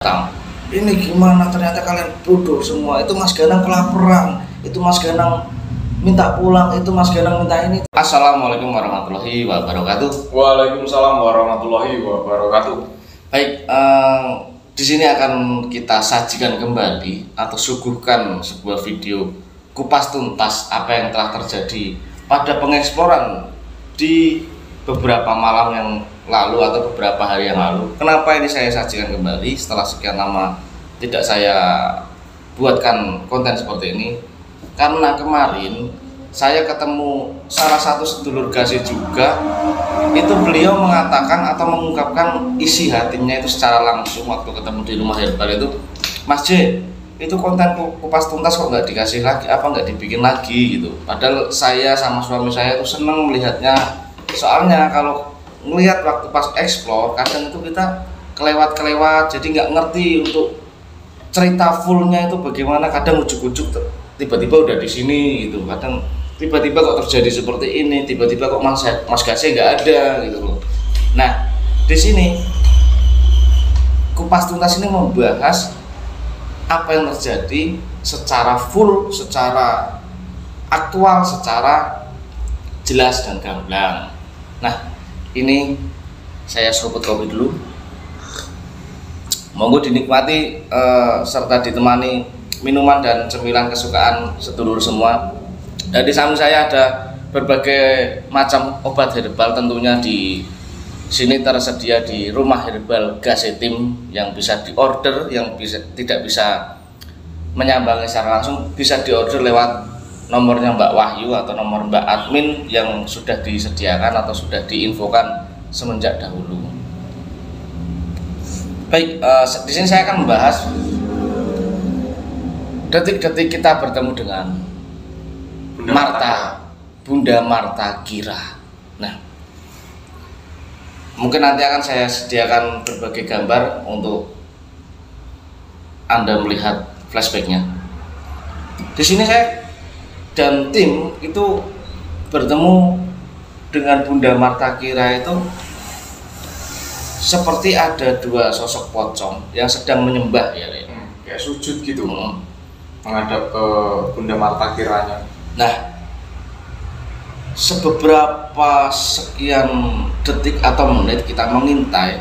Ini gimana, ternyata kalian bodoh semua. Itu Mas Ganang kelaparan, itu Mas Ganang minta pulang, itu Mas Ganang minta ini. Assalamualaikum warahmatullahi wabarakatuh. Waalaikumsalam warahmatullahi wabarakatuh. Baik, di sini akan kita sajikan kembali atau suguhkan sebuah video kupas tuntas apa yang telah terjadi pada pengeksploran di beberapa malam yang lalu atau beberapa hari yang lalu. Kenapa ini saya sajikan kembali setelah sekian lama tidak saya buatkan konten seperti ini? Karena kemarin saya ketemu salah satu sedulur gasih juga, itu beliau mengatakan atau mengungkapkan isi hatinya itu secara langsung waktu ketemu di rumah herbal itu, Mas J, itu konten kupas tuntas kok nggak dikasih lagi, apa nggak dibikin lagi gitu. Padahal saya sama suami saya itu seneng melihatnya, soalnya kalau melihat waktu pas explore kadang itu kita kelewat jadi nggak ngerti untuk cerita fullnya itu bagaimana. Kadang ujuk-ujuk tiba-tiba udah di sini gitu, kadang tiba-tiba kok terjadi seperti ini, tiba-tiba kok Mas Gasih nggak ada gitu loh. Nah, di sini kupas tuntas ini membahas apa yang terjadi secara full, secara aktual, secara jelas dan gamblang. Nah, ini saya seruput kopi dulu, monggo dinikmati serta ditemani minuman dan cemilan kesukaan sedulur semua. Dan di samping saya ada berbagai macam obat herbal, tentunya di sini tersedia di rumah herbal Gasih Tim yang bisa diorder, yang tidak bisa menyambangi secara langsung bisa diorder lewat nomornya Mbak Wahyu atau nomor Mbak Admin yang sudah disediakan atau sudah diinfokan semenjak dahulu. Baik, di sini saya akan membahas detik-detik kita bertemu dengan Bunda Marta Gira. Nah, mungkin nanti akan saya sediakan berbagai gambar untuk Anda melihat flashbacknya. Di sini saya dan tim itu bertemu dengan Bunda Marta Gira itu seperti ada dua sosok pocong yang sedang menyembah ya, kayak sujud gitu, menghadap ke Bunda Marta Kiranya. Nah, sebeberapa sekian detik atau menit kita mengintai,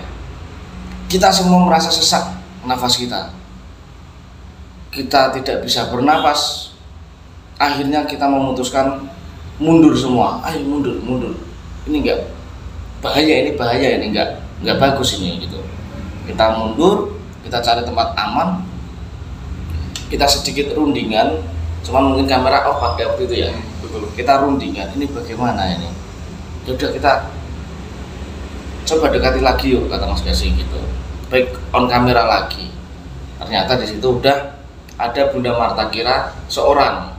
kita semua merasa sesak nafas kita tidak bisa bernapas. Akhirnya kita memutuskan mundur semua. Ayo mundur, ini enggak bahaya, ini enggak bagus ini gitu. Kita mundur, kita cari tempat aman, kita sedikit rundingan, cuman mungkin kamera off pada waktu itu ya. Betul. Kita rundingan, ini bagaimana ini? Yaudah kita coba dekati lagi yuk, kata Mas Gasih gitu. Baik, on kamera lagi. Ternyata di situ udah ada Bunda Marta Gira seorang.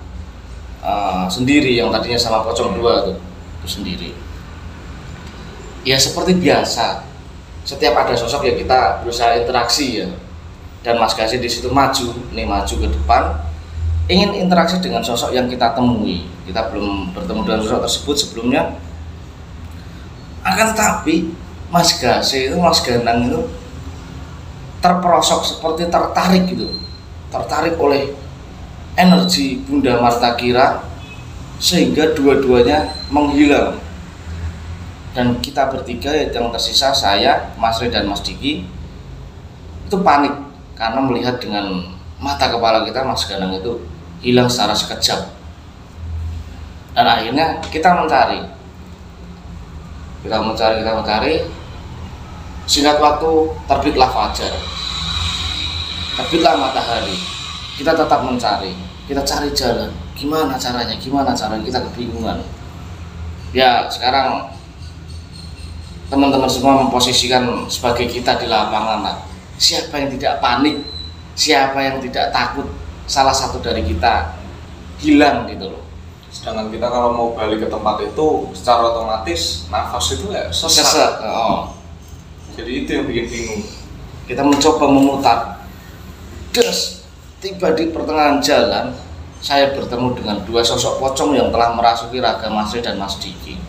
Sendiri, yang tadinya sama pocong dua itu sendiri. Ya seperti biasa, setiap ada sosok ya kita berusaha interaksi ya. Dan Mas Gasih di situ maju ke depan, ingin interaksi dengan sosok yang kita temui. Kita belum bertemu dengan sosok tersebut sebelumnya. Akan tetapi Mas Gasih itu, Mas Ganang itu terperosok, seperti tertarik gitu, tertarik oleh energi Bunda Marta Gira sehingga dua-duanya menghilang. Dan kita bertiga yang tersisa, saya, Mas Re dan Mas Diki, itu panik karena melihat dengan mata kepala kita Mas Ganang itu hilang secara sekejap. Dan akhirnya kita mencari. Singkat waktu terbitlah fajar, terbitlah matahari. Kita tetap mencari, kita cari jalan, gimana caranya, kita kebingungan. Ya sekarang teman-teman semua memposisikan sebagai kita di lapangan. Siapa yang tidak panik, siapa yang tidak takut salah satu dari kita hilang gitu loh. Sedangkan kita kalau mau balik ke tempat itu secara otomatis nafas itu ya sesak. Jadi itu yang bikin bingung. Kita mencoba memutar, tiba di pertengahan jalan saya bertemu dengan dua sosok pocong yang telah merasuki raga Mas Re dan Mas Diki.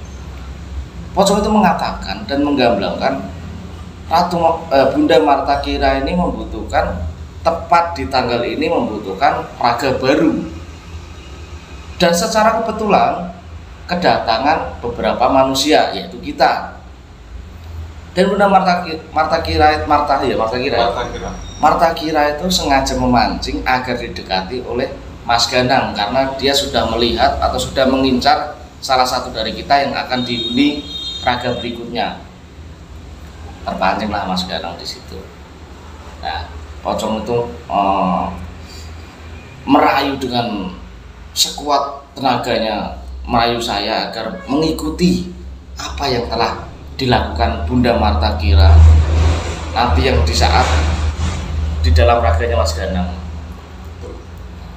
Pocong itu mengatakan dan menggamblangkan Bunda Marta Kira ini membutuhkan, tepat di tanggal ini membutuhkan raga baru. Dan secara kebetulan kedatangan beberapa manusia, yaitu kita. Dan Bunda Marta Kira itu sengaja memancing agar didekati oleh Mas Ganang, karena dia sudah melihat atau sudah mengincar salah satu dari kita yang akan dihuni raga berikutnya. Terpancinglah Mas Ganang di situ. Nah, Pocong itu merayu dengan sekuat tenaganya, merayu saya agar mengikuti apa yang telah dilakukan Bunda Marta Kira nanti yang di saat di dalam raganya Mas Ganang.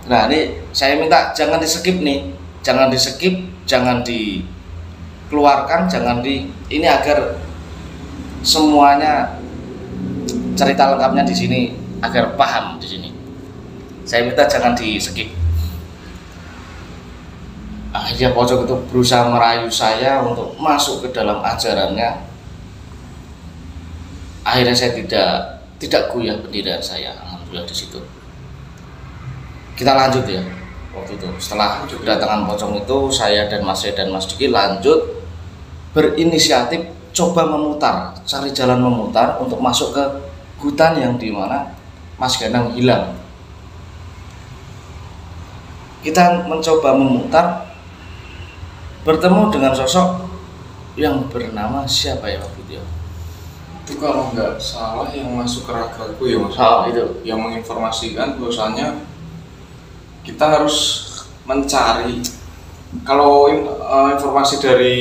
Nah, ini saya minta jangan di skip nih, jangan di skip, jangan dikeluarkan, ini agar semuanya cerita lengkapnya di sini agar paham di sini. Saya minta jangan di skip. Akhirnya Pocong itu berusaha merayu saya untuk masuk ke dalam ajarannya. Akhirnya saya tidak goyah pendirian saya, alhamdulillah di situ. Kita lanjut ya. Waktu itu setelah kedatangan Pocong itu, saya dan Mas dan Mas Diki lanjut berinisiatif coba memutar, cari jalan memutar untuk masuk ke hutan yang dimana Mas Ganang hilang. Kita mencoba memutar, bertemu dengan sosok yang bernama siapa ya waktu itu? Itu kalau nggak salah yang masuk ke ragaku ya Mas. Itu yang menginformasikan bahwasanya kita harus mencari, kalau informasi dari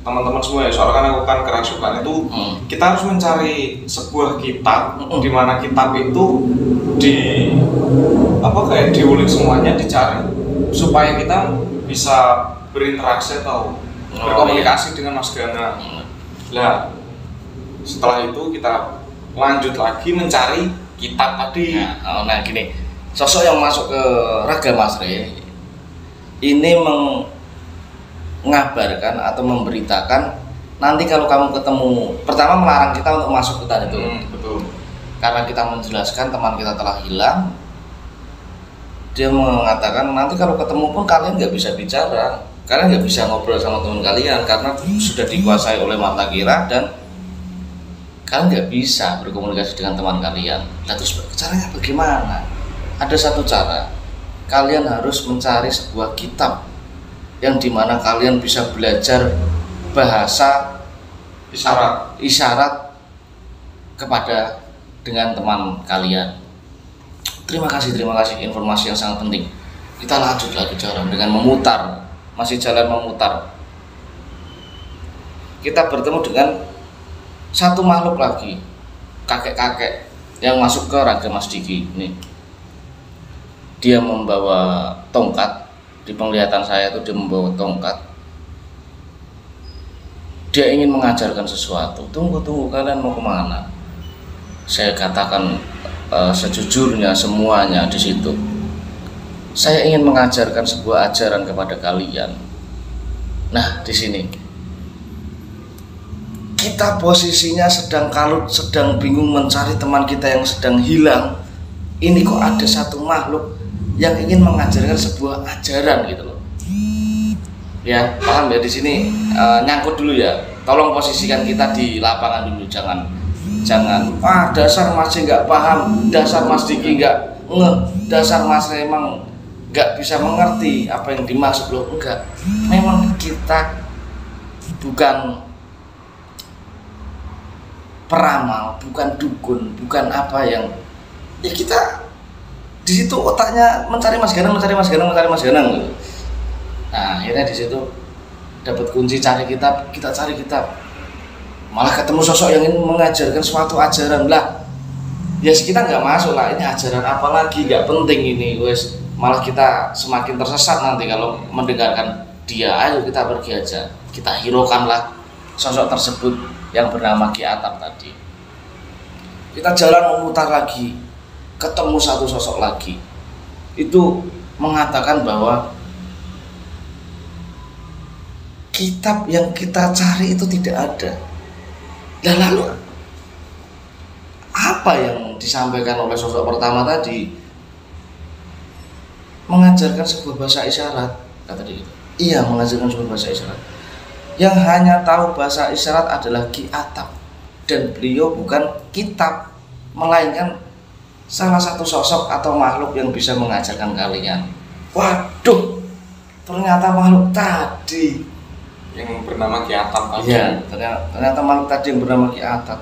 teman-teman semua ya, soalnya kan aku kan kerasukan itu, kita harus mencari sebuah kitab, di mana kitab itu diulik semuanya, dicari supaya kita bisa berinteraksi atau berkomunikasi dengan Mas Ganang. Nah, setelah itu kita lanjut lagi mencari kitab tadi. Nah, gini, sosok yang masuk ke raga Mas Re ini mengabarkan atau memberitakan nanti kalau kamu ketemu, pertama melarang kita untuk masuk hutan itu. Betul. Karena kita menjelaskan teman kita telah hilang, dia mengatakan nanti kalau ketemu pun kalian nggak bisa bicara, kalian nggak bisa ngobrol sama teman kalian karena sudah dikuasai oleh Marta Kira dan kalian nggak bisa berkomunikasi dengan teman kalian. Nah, terus caranya bagaimana? Ada satu cara, kalian harus mencari sebuah kitab yang dimana kalian bisa belajar bahasa isyarat kepada dengan teman kalian. Terima kasih informasi yang sangat penting. Kita lanjut lagi jalan dengan memutar, masih jalan memutar. Kita bertemu dengan satu makhluk lagi, kakek-kakek yang masuk ke raga Mas Diki nih. Dia membawa tongkat, di penglihatan saya itu dia membawa tongkat. Dia ingin mengajarkan sesuatu. Tunggu, kalian mau kemana? Saya katakan sejujurnya semuanya di situ. Saya ingin mengajarkan sebuah ajaran kepada kalian. Nah, di sini kita posisinya sedang kalut, sedang bingung mencari teman kita yang sedang hilang. Ini kok ada satu makhluk yang ingin mengajarkan sebuah ajaran gitu loh. Ya, paham ya di sini, nyangkut dulu ya. Tolong posisikan kita di lapangan dulu, jangan dasar Mas nggak paham, dasar Mas Diki nggak dasar Mas emang nggak bisa mengerti apa yang dimaksud loh. Enggak, memang kita bukan peramal, bukan dukun, bukan apa yang ya kita di situ otaknya mencari Mas Ganang gitu. Nah, akhirnya di situ dapat kunci cari kitab, kita cari kitab. Malah ketemu sosok yang ingin mengajarkan suatu ajaran lah. Ya kita nggak masuk lah, ini ajaran apa lagi, nggak penting ini, wes. Malah kita semakin tersesat nanti kalau mendengarkan dia. Ayo kita pergi aja, kita hiraukanlah sosok tersebut yang bernama Ki Atap tadi. Kita jalan memutar lagi, ketemu satu sosok lagi. Itu mengatakan bahwa kitab yang kita cari itu tidak ada. Dan lalu apa yang disampaikan oleh sosok pertama tadi, mengajarkan sebuah bahasa isyarat, kata dia. Iya, mengajarkan sebuah bahasa isyarat. Yang hanya tahu bahasa isyarat adalah Ki Atap, dan beliau bukan kitab, melainkan salah satu sosok atau makhluk yang bisa mengajarkan kalian. Waduh, ternyata makhluk tadi yang bernama Ki Atap tadi. iya, ternyata makhluk tadi yang bernama Ki Atap.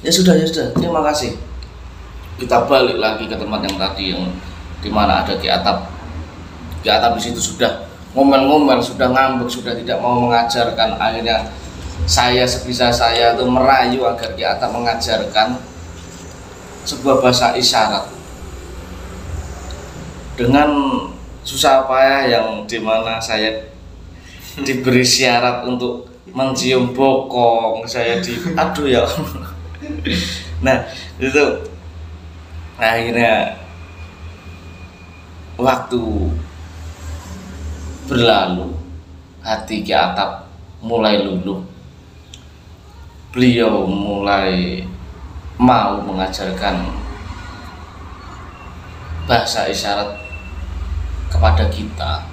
Ya sudah, terima kasih. Kita balik lagi ke tempat yang tadi, yang dimana ada Ki Atap. Ki Atap di situ sudah ngomel-ngomel, sudah ngambek, sudah tidak mau mengajarkan. Akhirnya saya sebisa saya itu merayu agar Ki Atap mengajarkan sebuah bahasa isyarat dengan susah payah, yang dimana saya diberi syarat untuk mencium bokong, saya aduh ya. Nah itu akhirnya waktu berlalu, hati Ki Atap mulai luluh. Beliau mulai mau mengajarkan bahasa isyarat kepada kita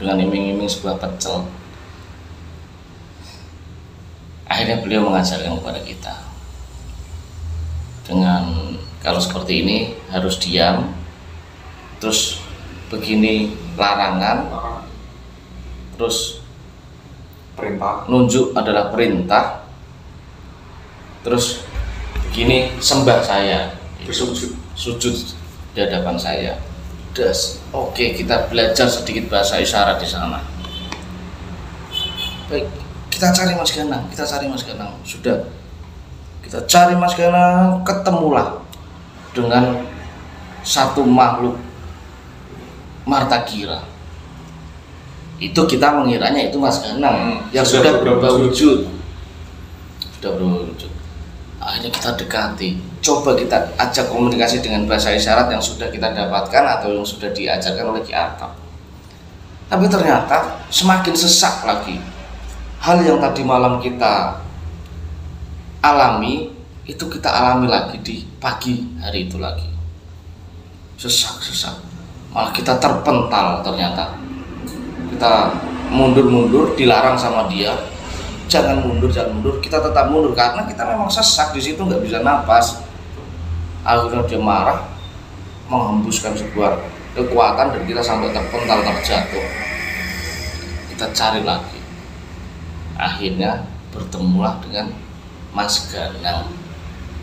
dengan iming-iming sebuah pecel. Akhirnya beliau mengajarkan kepada kita dengan, kalau seperti ini harus diam, terus begini larangan, terus Perintah. nunjuk adalah perintah, terus begini sembah saya, sujud di hadapan saya. Oke, kita belajar sedikit bahasa isyarat di sana. Baik, kita cari Mas Ganang. Sudah, kita cari Mas Ganang, ketemulah dengan satu makhluk martakira. Itu kita mengiranya itu Mas Ganang yang sudah berubah wujud. Akhirnya kita dekati, coba kita ajak komunikasi dengan bahasa isyarat yang sudah kita dapatkan atau yang sudah diajarkan oleh Ki Atap. Tapi ternyata semakin sesak lagi. Hal yang tadi malam kita alami, itu kita alami lagi di pagi hari itu lagi. Sesak, malah kita terpental. Ternyata kita mundur, dilarang sama dia, jangan mundur, kita tetap mundur karena kita memang sesak di situ, nggak bisa napas. Akhirnya dia marah, menghembuskan sebuah kekuatan dan kita sampai terpental, terjatuh. Kita cari lagi, akhirnya bertemulah dengan Mas Ganang.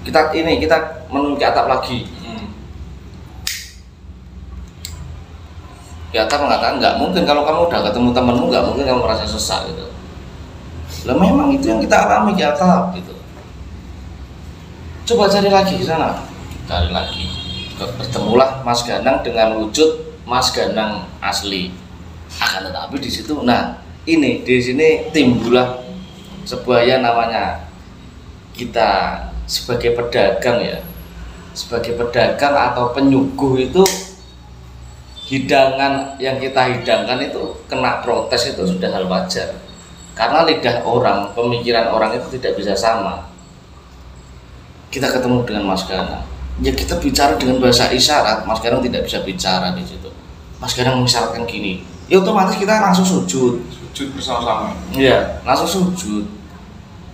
Kita menuju Ki Atap lagi. Ki Atap mengatakan, nggak mungkin, kalau kamu udah ketemu temenmu nggak mungkin kamu merasa sesak gitu. Lah memang itu yang kita alami Ki Atap gitu. Coba cari lagi di sana. Cari lagi. Bertemulah Mas Ganang dengan wujud Mas Ganang asli. Akan tetapi di situ, nah ini di sini timbullah sebuah yang namanya kita sebagai pedagang ya. Sebagai pedagang atau penyuguh itu, hidangan yang kita hidangkan itu kena protes, itu sudah hal wajar. Karena lidah orang, pemikiran orang itu tidak bisa sama. Kita ketemu dengan Mas Ganang, ya kita bicara dengan bahasa isyarat. Mas Ganang tidak bisa bicara di situ. Mas Ganang mengisyaratkan gini, ya otomatis kita langsung sujud bersama-sama. Iya, langsung sujud.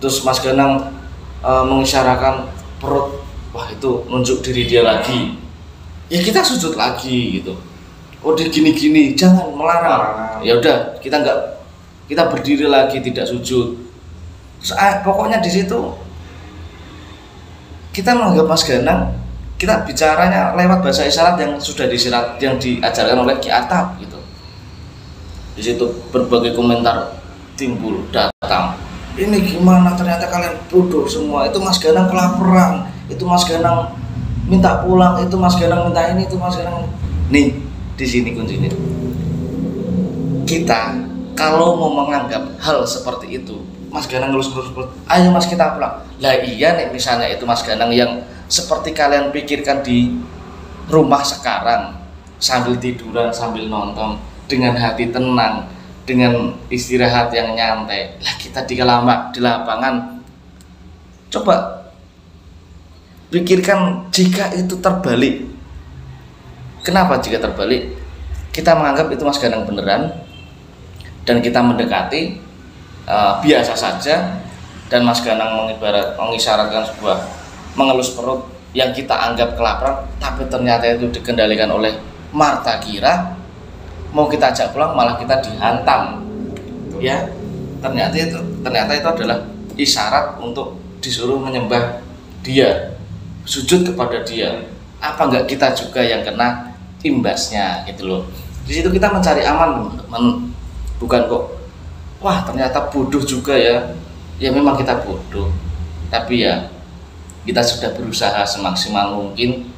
Terus Mas Ganang mengisyaratkan perut, wah itu nunjuk diri dia lagi. Ya kita sujud lagi gitu. Oh dia gini-gini, jangan melarang. Ya udah, kita berdiri lagi, tidak sujud. Pokoknya di situ kita menganggap Mas Ganang, kita bicaranya lewat bahasa isyarat yang sudah yang diajarkan oleh Ki Atap gitu. Di situ berbagai komentar timbul, datang. Ini gimana, ternyata kalian bodoh semua. Itu Mas Ganang kelaparan, itu Mas Ganang minta pulang, itu Mas Ganang minta ini, itu Mas Ganang. Nih, di sini kuncinya. Kita kalau mau menganggap hal seperti itu, Mas Ganang ngelus-ngelus, ayo Mas kita pulang. Lah iya nih, misalnya itu Mas Ganang yang seperti kalian pikirkan di rumah sekarang, sambil tiduran, sambil nonton, dengan hati tenang, dengan istirahat yang nyantai. Lah kita di lapangan, coba pikirkan jika itu terbalik. Kenapa jika terbalik? Kita menganggap itu Mas Ganang beneran dan kita mendekati biasa saja, dan Mas Ganang mengisyaratkan sebuah mengelus perut yang kita anggap kelaparan, tapi ternyata itu dikendalikan oleh Marta Kira. Mau kita ajak pulang malah kita dihantam. Ya, ternyata itu adalah isyarat untuk disuruh menyembah dia, sujud kepada dia. Apa enggak kita juga yang kena imbasnya gitu loh. Di situ kita mencari aman, teman-teman. Bukan kok wah ternyata bodoh juga ya. Ya memang kita bodoh, tapi ya kita sudah berusaha semaksimal mungkin.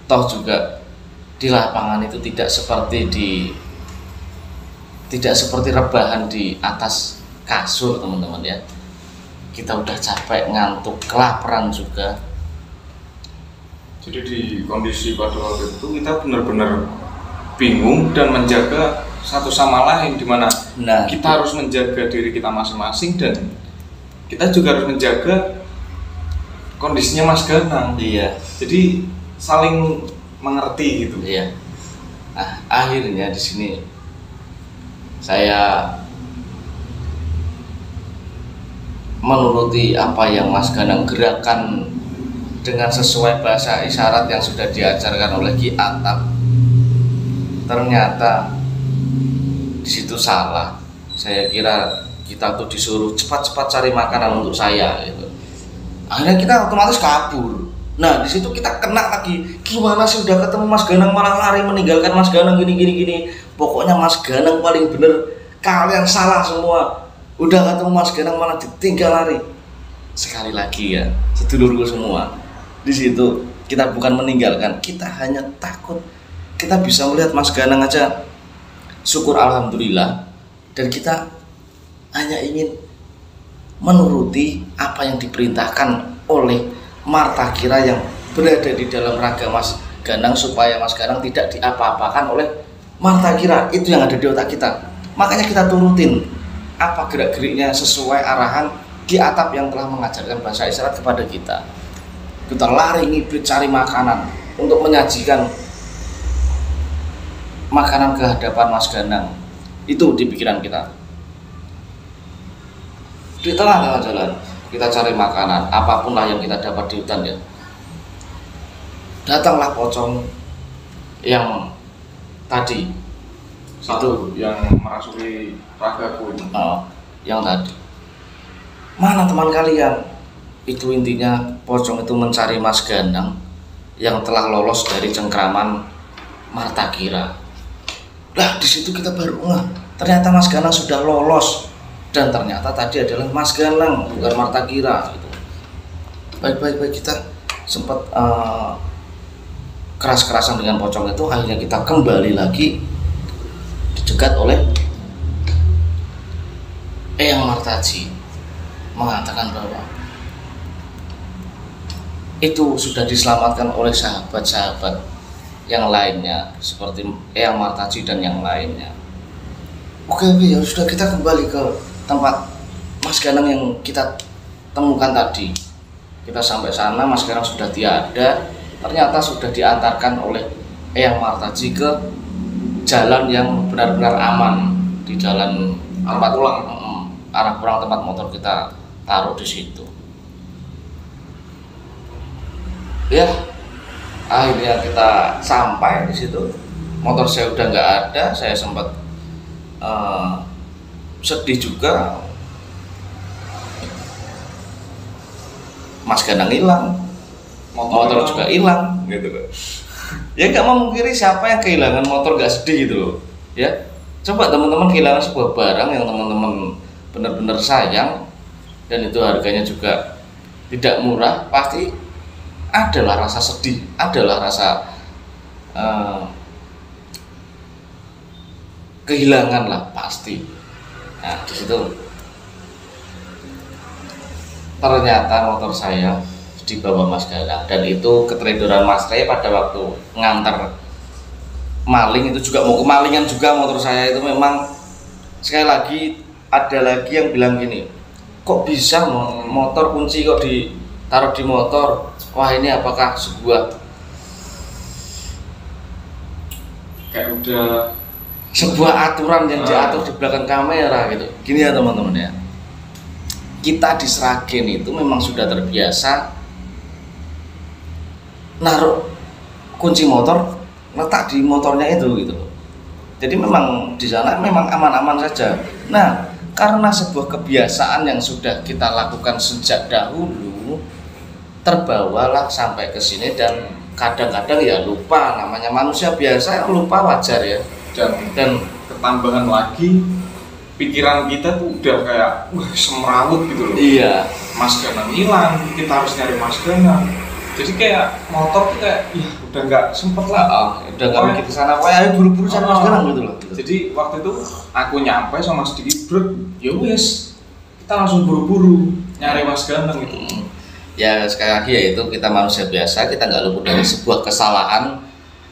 Toh juga di lapangan itu tidak seperti rebahan di atas kasur, teman-teman ya. Kita udah capek, ngantuk, kelaparan juga. Jadi di kondisi pada waktu itu kita benar-benar bingung dan menjaga satu sama lain, dimana kita harus menjaga diri kita masing-masing dan kita juga harus menjaga kondisinya Mas Ganang. Iya. Jadi saling mengerti gitu. Iya. Nah, akhirnya di sini saya menuruti apa yang Mas Ganang gerakan dengan sesuai bahasa isyarat yang sudah diajarkan oleh Ki Atap. Ternyata di situ salah. Saya kira kita tuh disuruh cepat-cepat cari makanan untuk saya gitu. Akhirnya kita otomatis kabur. Nah di situ kita kena lagi. Gimana sih udah ketemu Mas Ganang malah lari meninggalkan Mas Ganang gini. Pokoknya Mas Ganang paling bener, kalian salah semua. Udah ketemu Mas Ganang malah ditinggal lari. Sekali lagi ya, sedulurku semua. Di situ kita bukan meninggalkan, kita hanya takut. Kita bisa melihat Mas Ganang aja, syukur alhamdulillah, dan kita hanya ingin menuruti apa yang diperintahkan oleh Marta Kira yang berada di dalam raga Mas Ganang, supaya Mas Ganang tidak diapa-apakan oleh Marta Kira. Itu yang ada di otak kita. Makanya kita turutin apa gerak-geriknya sesuai arahan Ki Atap yang telah mengajarkan bahasa isyarat kepada kita. Kita lari ngibrit cari makanan untuk menyajikan makanan ke hadapan Mas Ganang. Itu di pikiran kita. Di tengah-tengah jalan kita cari makanan, apapun lah yang kita dapat di hutan ya. Datanglah pocong yang tadi Satu yang merasuki ragaku itu. Yang tadi. Mana teman kalian? Itu intinya pocong itu mencari Mas Ganang yang telah lolos dari cengkraman Marta Kira. Lah di situ kita baru ternyata Mas Ganang sudah lolos, dan ternyata tadi adalah Mas Ganang bukan Marta Kira gitu. Baik kita sempat keras-kerasan dengan pocong itu. Akhirnya kita kembali lagi dicegat oleh Eyang Martaji, mengatakan bahwa itu sudah diselamatkan oleh sahabat-sahabat yang lainnya seperti Eyang Martaji dan yang lainnya. Oke, ya sudah, kita kembali ke tempat Mas Ganang yang kita temukan tadi. Kita sampai sana, Mas Ganang sudah tiada. Ternyata sudah diantarkan oleh Eyang Martaji ke jalan yang benar-benar aman, di jalan tempat pulang, arah pulang tempat motor kita taruh di situ. Ya, akhirnya kita sampai di situ. Motor saya udah nggak ada. Saya sempat sedih juga. Mas Ganang hilang, motor juga hilang, gitu loh. Ya nggak memungkiri siapa yang kehilangan motor nggak sedih gitu loh. Ya, coba teman-teman kehilangan sebuah barang yang teman-teman benar-benar sayang dan itu harganya juga tidak murah, pasti adalah rasa sedih, adalah rasa kehilangan lah pasti. Nah di situ ternyata motor saya dibawa Mas Ganang, dan itu keteledoran Mas Rey pada waktu ngantar maling itu juga mau kemalingan juga motor saya itu. Memang sekali lagi ada lagi yang bilang gini, kok bisa motor kunci kok taruh di motor. Wah, ini apakah sebuah aturan yang diatur di belakang kamera gitu. Gini ya teman-teman ya, kita di Sragen itu memang sudah terbiasa naruh kunci motor, letak di motornya itu gitu. Jadi memang di sana memang aman-aman saja. Nah, karena sebuah kebiasaan yang sudah kita lakukan sejak dahulu, terbawalah sampai ke sini dan kadang-kadang ya lupa, namanya manusia biasa, lupa wajar ya. Dan ketambahan lagi pikiran kita tuh udah kayak semrawut gitu loh. Iya. Mas Ganang hilang, kita harus nyari Mas Ganang. Jadi kayak motor tuh kayak ya udah nggak sempet lah. Udah nggak mikir kesana, ayo buru-buru cari Mas Ganang gitu loh. Jadi waktu itu aku nyampe sama sedikit brek, ya wes kita langsung buru-buru nyari Mas Ganang gitu. Ya sekali lagi ya itu kita manusia biasa, kita nggak luput dari sebuah kesalahan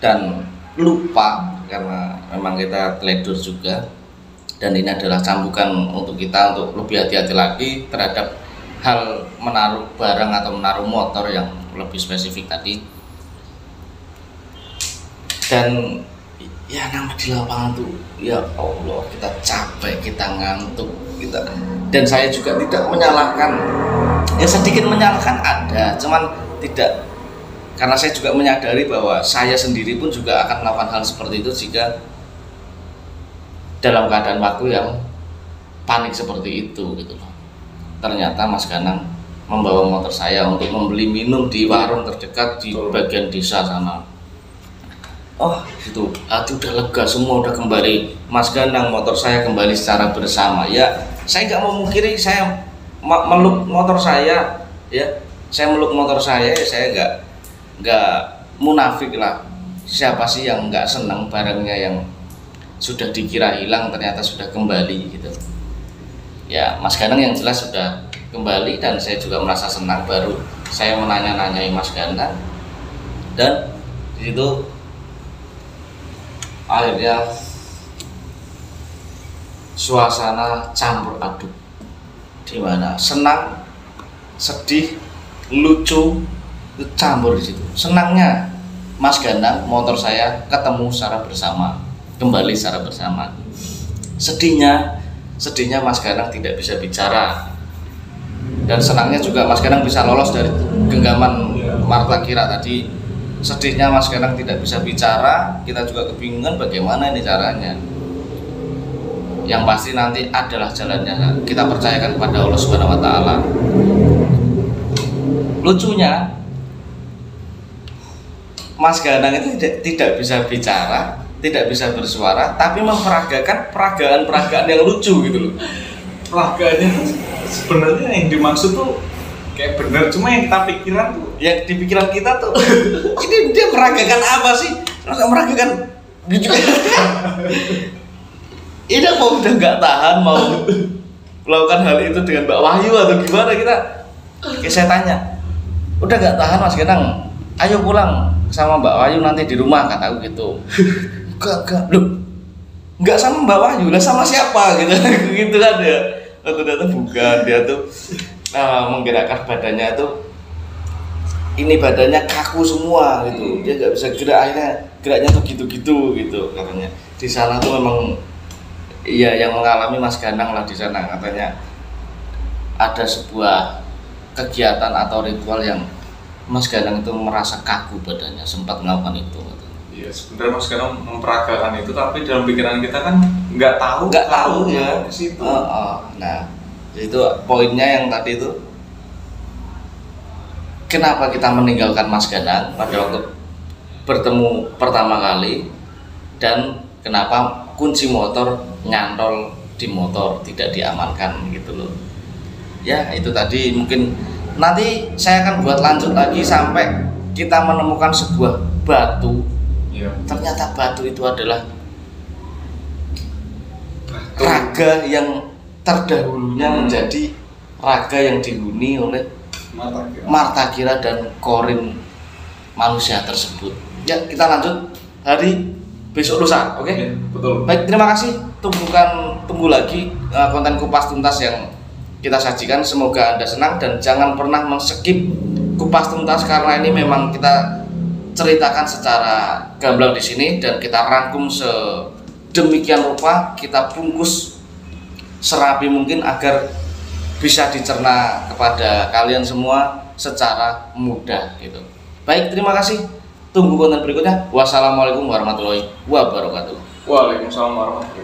dan lupa karena memang kita teledor juga. Dan ini adalah cambukan untuk kita untuk lebih hati-hati lagi terhadap hal menaruh barang atau menaruh motor yang lebih spesifik tadi. Dan ya nama di lapangan tuh ya Allah, kita capek, kita ngantuk, dan saya juga tidak menyalahkan, ya sedikit menyalahkan ada, cuman tidak, karena saya juga menyadari bahwa saya sendiri pun juga akan melakukan hal seperti itu jika dalam keadaan waktu yang panik seperti itu gitu loh. Ternyata Mas Ganang membawa motor saya untuk membeli minum di warung terdekat di bagian desa sana. Oh itu hati udah lega, semua udah kembali. Mas Ganang, motor saya kembali secara bersama. Ya saya nggak mau mungkiri, saya meluk motor saya, ya saya meluk motor saya, ya saya nggak munafik lah. Siapa sih yang nggak senang barangnya yang sudah dikira hilang ternyata sudah kembali gitu. Ya Mas Ganang yang jelas sudah kembali dan saya juga merasa senang. Baru saya menanya-nanyai Mas Ganang dan di situ akhirnya suasana campur aduk, di mana senang, sedih, lucu itu campur di situ. Senangnya Mas Ganang motor saya ketemu secara bersama, kembali secara bersama. Sedihnya Mas Ganang tidak bisa bicara, dan senangnya juga Mas Ganang bisa lolos dari genggaman Marta Kira tadi. Sedihnya Mas Ganang tidak bisa bicara, kita juga kebingungan bagaimana ini caranya. Yang pasti nanti adalah jalannya, kita percayakan kepada Allah Subhanahu wa Ta'ala. Lucunya Mas Ganang itu tidak bisa bicara, tidak bisa bersuara, tapi memperagakan peragaan yang lucu gitu loh. Peragaannya tuh sebenarnya yang dimaksud tuh kayak bener, cuma yang kita pikiran tuh, yang di pikiran kita tuh ini dia meragakan apa sih? Meragakan gitu. Ini mau udah nggak tahan mau melakukan hal itu dengan Mbak Wahyu atau gimana kita? Kayak saya tanya, udah nggak tahan Mas Ganang, ayo pulang sama Mbak Wahyu nanti di rumah, kataku gitu. Enggak loh, nggak sama Mbak Wahyu lah, sama siapa gitu gitu kan ya. Ternyata bukan, dia tuh menggerakkan badannya tuh, ini badannya kaku semua gitu, dia nggak bisa gerak, akhirnya geraknya tuh gitu katanya. Di sana tuh memang iya yang mengalami Mas Ganang lah di sana, katanya ada sebuah kegiatan atau ritual yang Mas Ganang itu merasa kaku badannya, sempat melakukan itu. Iya, sebenarnya Mas Ganang memperagakan itu, tapi dalam pikiran kita kan nggak tahu ya di situ. Nah itu poinnya yang tadi itu, kenapa kita meninggalkan Mas Ganang pada waktu bertemu pertama kali, dan kenapa kunci motor nyantol di motor tidak diamankan gitu loh. Ya itu tadi, mungkin nanti saya akan buat lanjut lagi sampai kita menemukan sebuah batu. Ya. Ternyata batu itu adalah raga yang terdahulunya menjadi raga yang dihuni oleh Marta Kira dan korin manusia tersebut. Ya kita lanjut hari besok lusa, oke? Betul. Baik, terima kasih. Tunggu lagi konten kupas tuntas yang kita sajikan. Semoga Anda senang dan jangan pernah men-skip kupas tuntas karena ini memang kita ceritakan secara gamblang di sini dan kita rangkum sedemikian rupa, kita bungkus serapi mungkin agar bisa dicerna kepada kalian semua secara mudah gitu. Baik, terima kasih. Tunggu konten berikutnya. Wassalamualaikum warahmatullahi wabarakatuh. Waalaikumsalam warahmatullahi wabarakatuh.